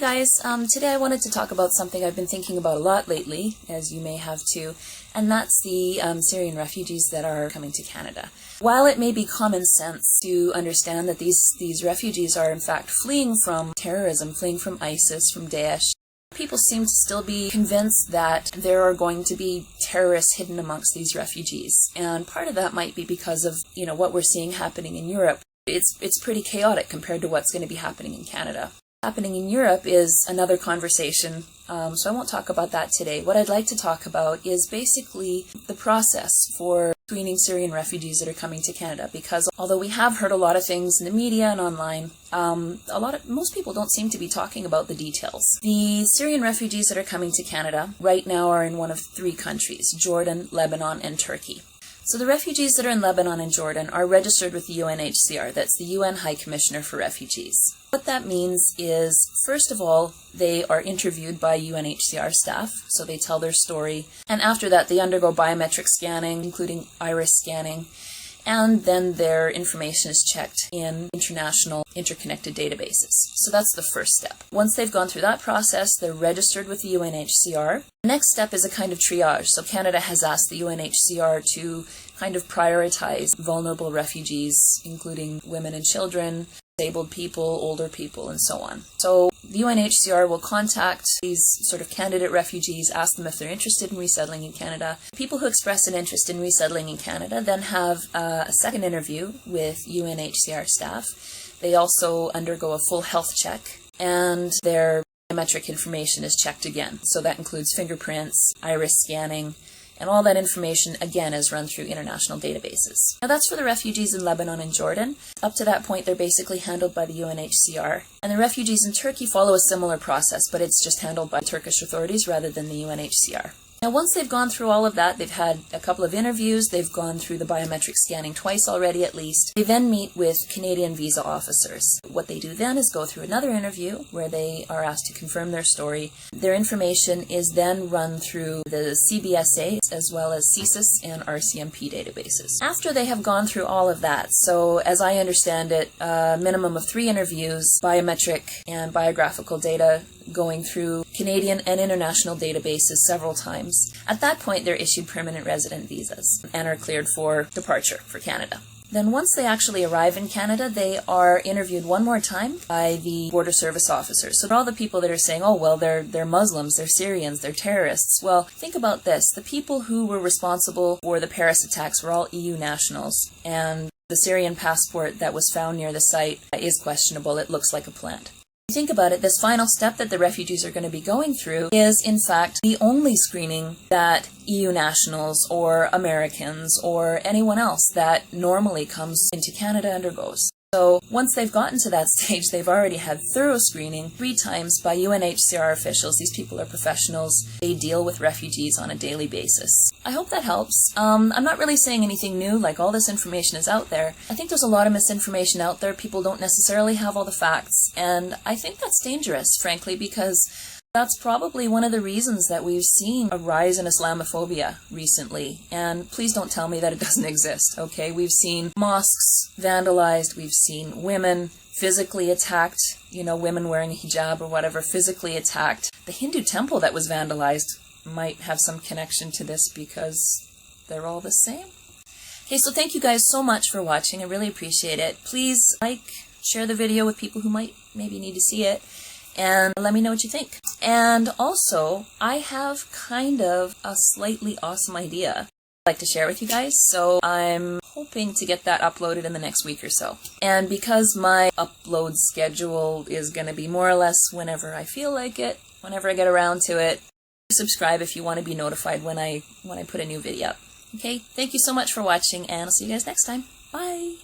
guys, today I wanted to talk about something I've been thinking about a lot lately, as you may have too, and that's the Syrian refugees that are coming to Canada. While it may be common sense to understand that these refugees are in fact fleeing from terrorism, fleeing from ISIS, from Daesh, people seem to still be convinced that there are going to be terrorists hidden amongst these refugees. And part of that might be because of, what we're seeing happening in Europe. It's pretty chaotic compared to what's going to be happening in Canada. Happening in Europe is another conversation, so I won't talk about that today. What I'd like to talk about is basically the process for screening Syrian refugees that are coming to Canada, because although we have heard a lot of things in the media and online, most people don't seem to be talking about the details. The Syrian refugees that are coming to Canada right now are in one of three countries: Jordan, Lebanon, and Turkey. So the refugees that are in Lebanon and Jordan are registered with the UNHCR, that's the UN High Commissioner for Refugees. What that means is, first of all, they are interviewed by UNHCR staff, so they tell their story, and after that they undergo biometric scanning, including iris scanning, and then their information is checked in international interconnected databases. So that's the first step. Once they've gone through that process, they're registered with the UNHCR. The next step is a kind of triage. So Canada has asked the UNHCR to kind of prioritize vulnerable refugees, including women and children, disabled people, older people, and so on. So the UNHCR will contact these sort of candidate refugees, ask them if they're interested in resettling in Canada. People who express an interest in resettling in Canada then have a second interview with UNHCR staff. They also undergo a full health check, and their biometric information is checked again. So that includes fingerprints, iris scanning, and all that information, again, is run through international databases. Now that's for the refugees in Lebanon and Jordan. Up to that point, they're basically handled by the UNHCR. And the refugees in Turkey follow a similar process, but it's just handled by Turkish authorities rather than the UNHCR. Now once they've gone through all of that, they've had a couple of interviews, they've gone through the biometric scanning twice already at least, they then meet with Canadian visa officers. What they do then is go through another interview where they are asked to confirm their story. Their information is then run through the CBSA as well as CSIS and RCMP databases. After they have gone through all of that, so as I understand it, a minimum of 3 interviews, biometric and biographical data going through Canadian and international databases several times. At that point, they're issued permanent resident visas and are cleared for departure for Canada. Then once they actually arrive in Canada, they are interviewed one more time by the border service officers. So all the people that are saying, oh, well, they're Muslims, they're Syrians, they're terrorists. Well, think about this. The people who were responsible for the Paris attacks were all EU nationals, and the Syrian passport that was found near the site is questionable. It looks like a plant. Think about it, this final step that the refugees are going to be going through is in fact the only screening that EU nationals or Americans or anyone else that normally comes into Canada undergoes. So once they've gotten to that stage, they've already had thorough screening 3 times by UNHCR officials. These people are professionals. They deal with refugees on a daily basis. I hope that helps. I'm not really saying anything new, like all this information is out there. I think there's a lot of misinformation out there. People don't necessarily have all the facts, and I think that's dangerous, frankly, because that's probably one of the reasons that we've seen a rise in Islamophobia recently. And please don't tell me that it doesn't exist, okay? We've seen mosques vandalized, we've seen women physically attacked, women wearing a hijab or whatever, physically attacked. The Hindu temple that was vandalized might have some connection to this because they're all the same. Okay, so thank you guys so much for watching. I really appreciate it. Please share the video with people who might maybe need to see it, and let me know what you think. And also, I have kind of a slightly awesome idea I'd like to share with you guys, so I'm hoping to get that uploaded in the next week or so. And because my upload schedule is going to be more or less whenever I feel like it, whenever I get around to it, subscribe if you want to be notified when I put a new video up. Okay, thank you so much for watching, and I'll see you guys next time. Bye!